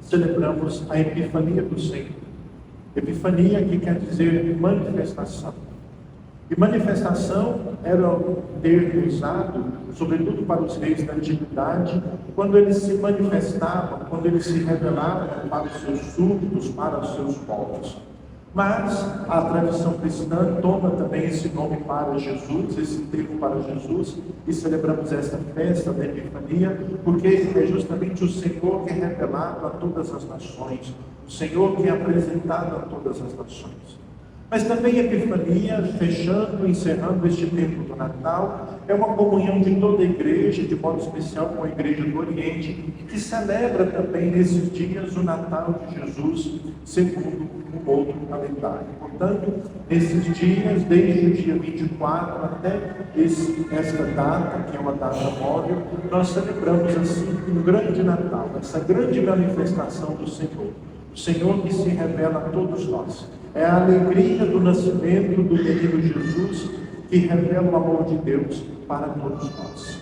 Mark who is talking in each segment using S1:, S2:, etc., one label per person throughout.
S1: celebramos a Epifania do Senhor. Epifania, que quer dizer manifestação. E manifestação era um termo usado, sobretudo para os reis da antiguidade, quando eles se manifestavam, quando eles se revelavam para os seus súditos, para os seus povos. Mas a tradição cristã toma também esse nome para Jesus, esse termo para Jesus, e celebramos esta festa da Epifania, porque é justamente o Senhor que é revelado a todas as nações, o Senhor que é apresentado a todas as nações. Mas também a Epifania, fechando, encerrando este tempo do Natal, é uma comunhão de toda a igreja, de modo especial com a igreja do Oriente, que celebra também nesses dias o Natal de Jesus, segundo um outro calendário. Portanto, nesses dias, desde o dia 24 até esta data, que é uma data móvel, nós celebramos assim um grande Natal, essa grande manifestação do Senhor. O Senhor que se revela a todos nós. É a alegria do nascimento do menino Jesus que revela o amor de Deus para todos nós.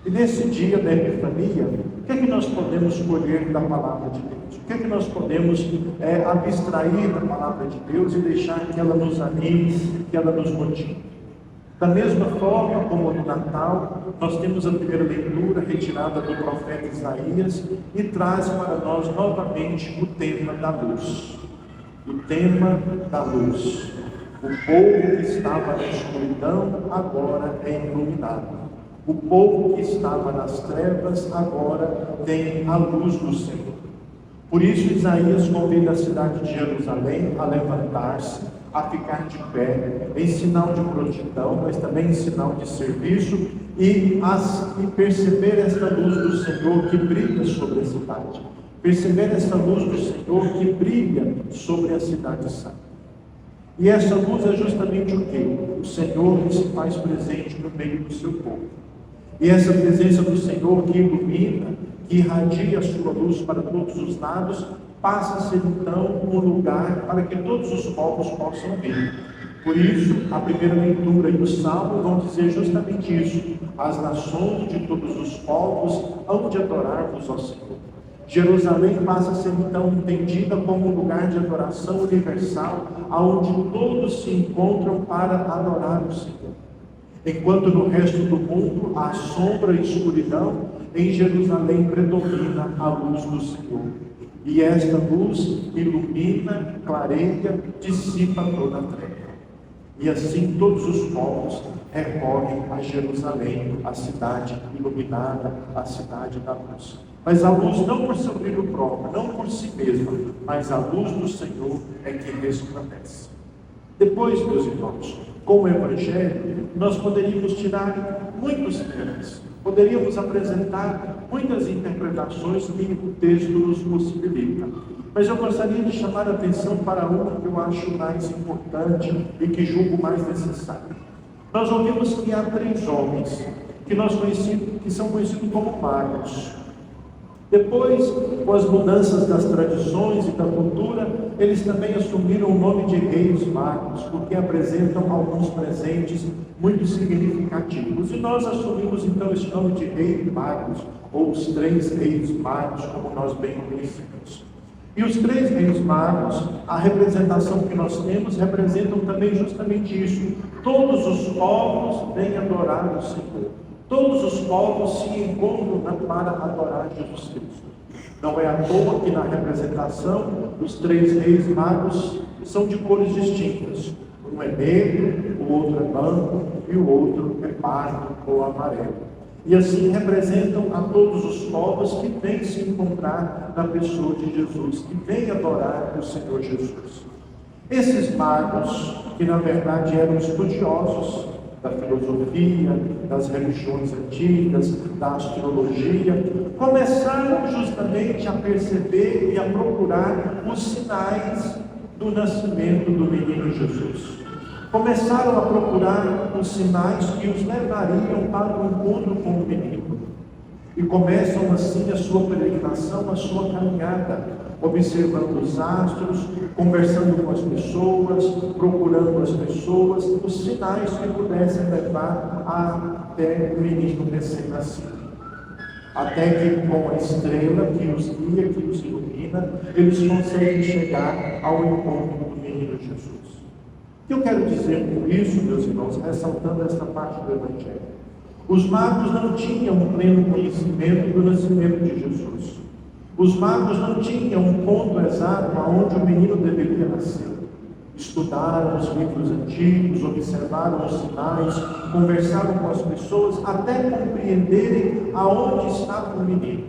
S1: E nesse dia da Epifania, o que é que nós podemos colher da palavra de Deus? O que é que nós podemos abstrair da palavra de Deus e deixar que ela nos anime, que ela nos motive? Da mesma forma como no Natal, nós temos a primeira leitura retirada do profeta Isaías e traz para nós novamente o tema da luz. O tema da luz. O povo que estava na escuridão agora é iluminado. O povo que estava nas trevas agora tem a luz do Senhor. Por isso Isaías convida a cidade de Jerusalém a levantar-se, a ficar de pé, em sinal de prontidão, mas também em sinal de serviço, e perceber esta luz do Senhor que brilha sobre a cidade. Perceber essa luz do Senhor que brilha sobre a cidade santa. E essa luz é justamente o quê? O Senhor que se faz presente no meio do seu povo. E essa presença do Senhor que ilumina, que irradia a sua luz para todos os lados, passa a ser então um lugar para que todos os povos possam ver. Por isso, a primeira leitura e o Salmo vão dizer justamente isso. As nações de todos os povos hão de adorar-vos, ó Senhor. Jerusalém passa a ser então entendida como um lugar de adoração universal, onde todos se encontram para adorar o Senhor. Enquanto no resto do mundo há sombra e escuridão, em Jerusalém predomina a luz do Senhor. E esta luz ilumina, clareia, dissipa toda a treva. E assim todos os povos recorrem a Jerusalém, a cidade iluminada, a cidade da luz. Mas a luz não por seu brilho próprio, não por si mesma, mas a luz do Senhor é que resplandece. Depois, meus irmãos, com o Evangelho, nós poderíamos tirar muitos temas, poderíamos apresentar muitas interpretações que o texto nos possibilita. Mas eu gostaria de chamar a atenção para uma que eu acho mais importante e que julgo mais necessária. Nós ouvimos que há 3 homens que são conhecidos como magos. Depois, com as mudanças das tradições e da cultura, eles também assumiram o nome de reis magos, porque apresentam alguns presentes muito significativos. E nós assumimos então esse nome de reis magos, ou os 3 reis magos, como nós bem conhecemos. E os 3 reis magos, a representação que nós temos, representam também justamente isso. Todos os povos vêm adorar o Senhor. Todos os povos se encontram para adorar Jesus Cristo. Não é à toa que na representação os 3 reis magos são de cores distintas. Um é negro, o outro é branco e o outro é pardo ou amarelo. E assim representam a todos os povos que vêm se encontrar na pessoa de Jesus, que vêm adorar o Senhor Jesus. Esses magos, que na verdade eram estudiosos da filosofia, das religiões antigas, da astrologia, começaram justamente a perceber e a procurar os sinais do nascimento do menino Jesus. Começaram a procurar os sinais que os levariam para o encontro com o menino. E começam assim a sua peregrinação, a sua caminhada, observando os astros, conversando com as pessoas, procurando as pessoas, os sinais que pudessem levar até o menino recém-nascido. Até que com a estrela que os guia, que os ilumina, eles conseguem chegar ao encontro do menino Jesus. O que eu quero dizer com isso, meus irmãos, ressaltando esta parte do Evangelho? Os magos não tinham um pleno conhecimento do nascimento de Jesus. Os magos não tinham um ponto exato aonde o menino deveria nascer. Estudaram os livros antigos, observaram os sinais, conversaram com as pessoas até compreenderem aonde estava o menino,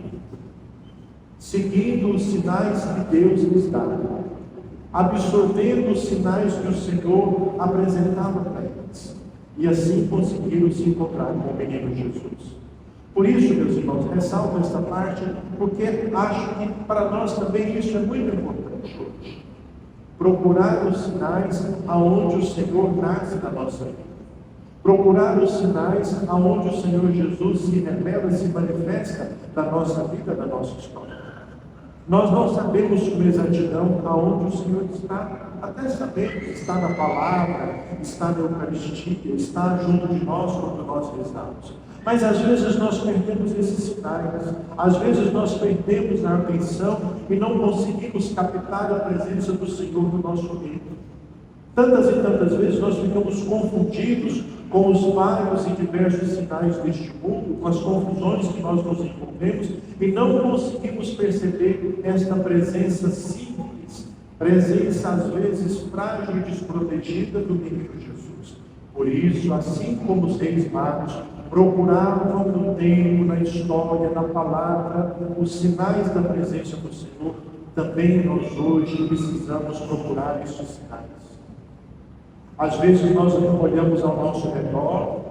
S1: seguindo os sinais que Deus lhes dava, absorvendo os sinais que o Senhor apresentava para eles, e assim conseguiram se encontrar com o menino Jesus. Por isso, meus irmãos, ressalto esta parte, porque acho que para nós também isso é muito importante hoje. Procurar os sinais aonde o Senhor nasce na nossa vida. Procurar os sinais aonde o Senhor Jesus se revela, se manifesta na nossa vida, na nossa história. Nós não sabemos com exatidão aonde o Senhor está. Até sabemos, está na palavra, está na Eucaristia, está junto de nós quando nós rezamos. Mas às vezes nós perdemos esses sinais, às vezes nós perdemos a atenção e não conseguimos captar a presença do Senhor no nosso meio. Tantas e tantas vezes nós ficamos confundidos com os vários e diversos sinais deste mundo, com as confusões que nós nos envolvemos e não conseguimos perceber esta presença simples, presença às vezes frágil e desprotegida do menino Jesus. Por isso, assim como os reis magos procuravam no tempo, na história, na palavra, os sinais da presença do Senhor, também nós hoje precisamos procurar esses sinais. Às vezes nós olhamos ao nosso redor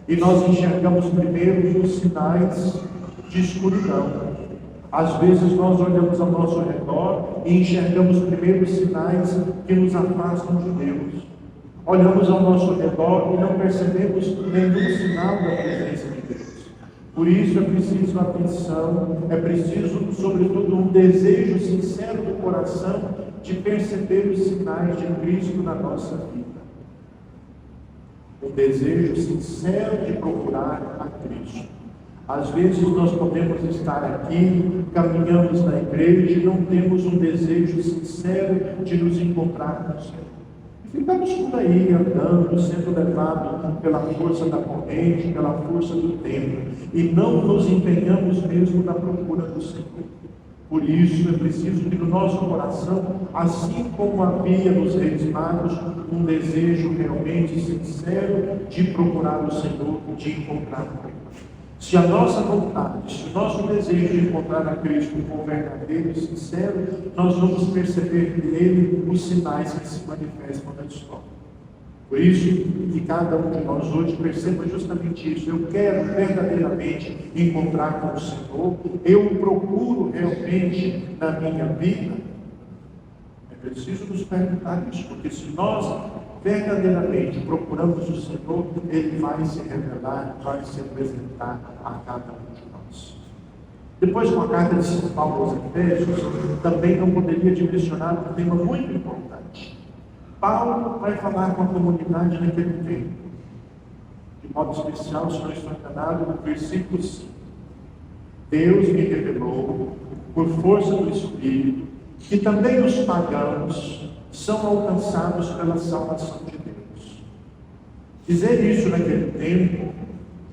S1: e nós enxergamos primeiro os sinais de escuridão. Às vezes nós olhamos ao nosso redor e enxergamos primeiro os sinais que nos afastam de Deus. Olhamos ao nosso redor e não percebemos nenhum sinal da presença de Deus. Por isso é preciso atenção, é preciso, sobretudo, um desejo sincero do coração de perceber os sinais de Cristo na nossa vida. Um desejo sincero de procurar a Cristo. Às vezes nós podemos estar aqui, caminhamos na igreja e não temos um desejo sincero de nos encontrar com o Senhor. Ficamos por aí andando, sendo levados pela força da corrente, pela força do tempo, e não nos empenhamos mesmo na procura do Senhor. Por isso é preciso que no nosso coração, assim como havia nos reis magos, um desejo realmente sincero de procurar o Senhor, de encontrar o Senhor. Se a nossa vontade, se o nosso desejo de encontrar a Cristo for verdadeiro e sincero, nós vamos perceber nele os sinais que se manifestam na história. Por isso, que cada um de nós hoje perceba justamente isso. Eu quero verdadeiramente encontrar com o Senhor, eu procuro realmente na minha vida. É preciso nos perguntar isso, porque se nós verdadeiramente procuramos o Senhor, Ele vai se revelar, vai se apresentar a cada um de nós. Depois, com a carta de São Paulo aos Efésios, também não poderia direcionar um tema muito importante. Paulo vai falar com a comunidade naquele tempo. De modo especial, se não estou enganado, no versículo 5. Deus me revelou, por força do Espírito, que também os pagãos são alcançados pela salvação de Deus. Dizer isso naquele tempo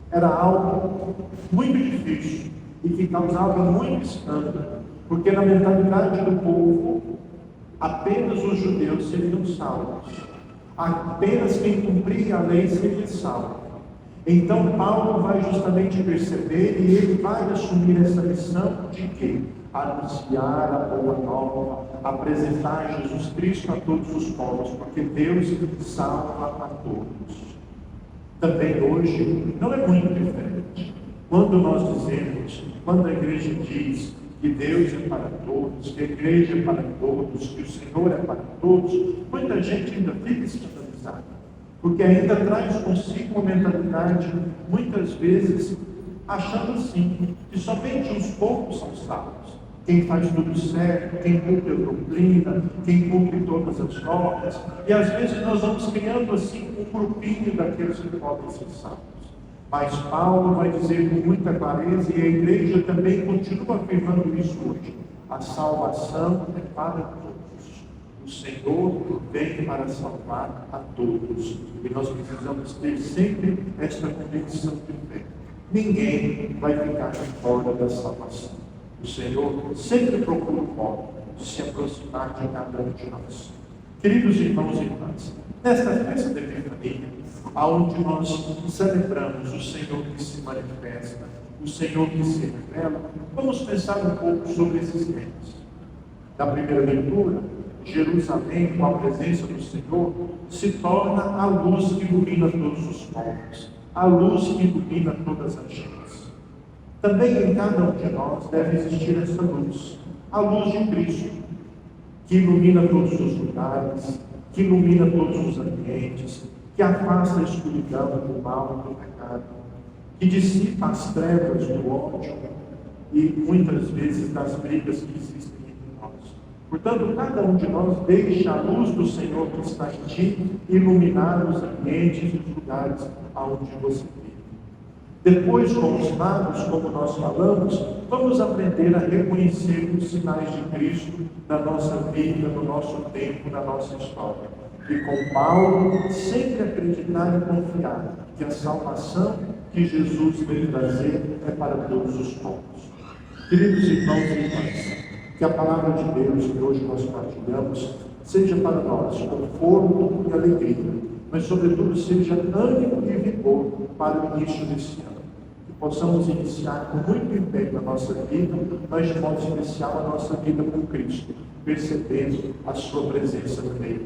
S1: era algo muito difícil e que causava muito escândalo, porque na mentalidade do povo, apenas os judeus seriam salvos. Apenas quem cumpria a lei seria salvo. Então Paulo vai justamente perceber e ele vai assumir essa missão de quê? Anunciar a boa nova, apresentar Jesus Cristo a todos os povos, porque Deus salva a todos. Também hoje não é muito diferente. Quando nós dizemos, quando a igreja diz que Deus é para todos, que a igreja é para todos, que o Senhor é para todos, muita gente ainda fica escandalizada, porque ainda traz consigo uma mentalidade, muitas vezes, achando assim, que somente uns poucos são salvos. Quem faz tudo certo, quem cumpre a doutrina, quem cumpre todas as normas. E às vezes nós vamos criando assim um grupinho daqueles que podem ser salvos. Mas Paulo vai dizer com muita clareza, e a igreja também continua afirmando isso hoje: a salvação é para todos. O Senhor vem para salvar a todos. E nós precisamos ter sempre esta convicção de fé. Ninguém vai ficar de fora da salvação. O Senhor sempre procura um modo de se aproximar de cada um de nós. Queridos irmãos e irmãs, nesta festa da Epifania, aonde nós celebramos o Senhor que se manifesta, o Senhor que se revela, vamos pensar um pouco sobre esses temas. Na primeira leitura, Jerusalém, com a presença do Senhor, se torna a luz que ilumina todos os povos, a luz que ilumina todas as gentes. Também em cada um de nós deve existir essa luz, a luz de Cristo, que ilumina todos os lugares, que ilumina todos os ambientes, que afasta a escuridão do mal e do pecado, que dissipa as trevas do ódio e muitas vezes das brigas que existem entre nós. Portanto, cada um de nós deixa a luz do Senhor que está em ti iluminar os ambientes e os lugares aonde você vive. Depois, com os magos, como nós falamos, vamos aprender a reconhecer os sinais de Cristo na nossa vida, no nosso tempo, na nossa história. E com Paulo, sempre acreditar e confiar que a salvação que Jesus veio trazer é para todos os povos. Queridos irmãos e irmãs, que a palavra de Deus que hoje nós partilhamos seja para nós conforto e alegria, mas sobretudo seja ânimo e vigor para o início desse ano. Que possamos iniciar com muito empenho a nossa vida, mas de modo especial a nossa vida com Cristo, percebendo a sua presença no meio.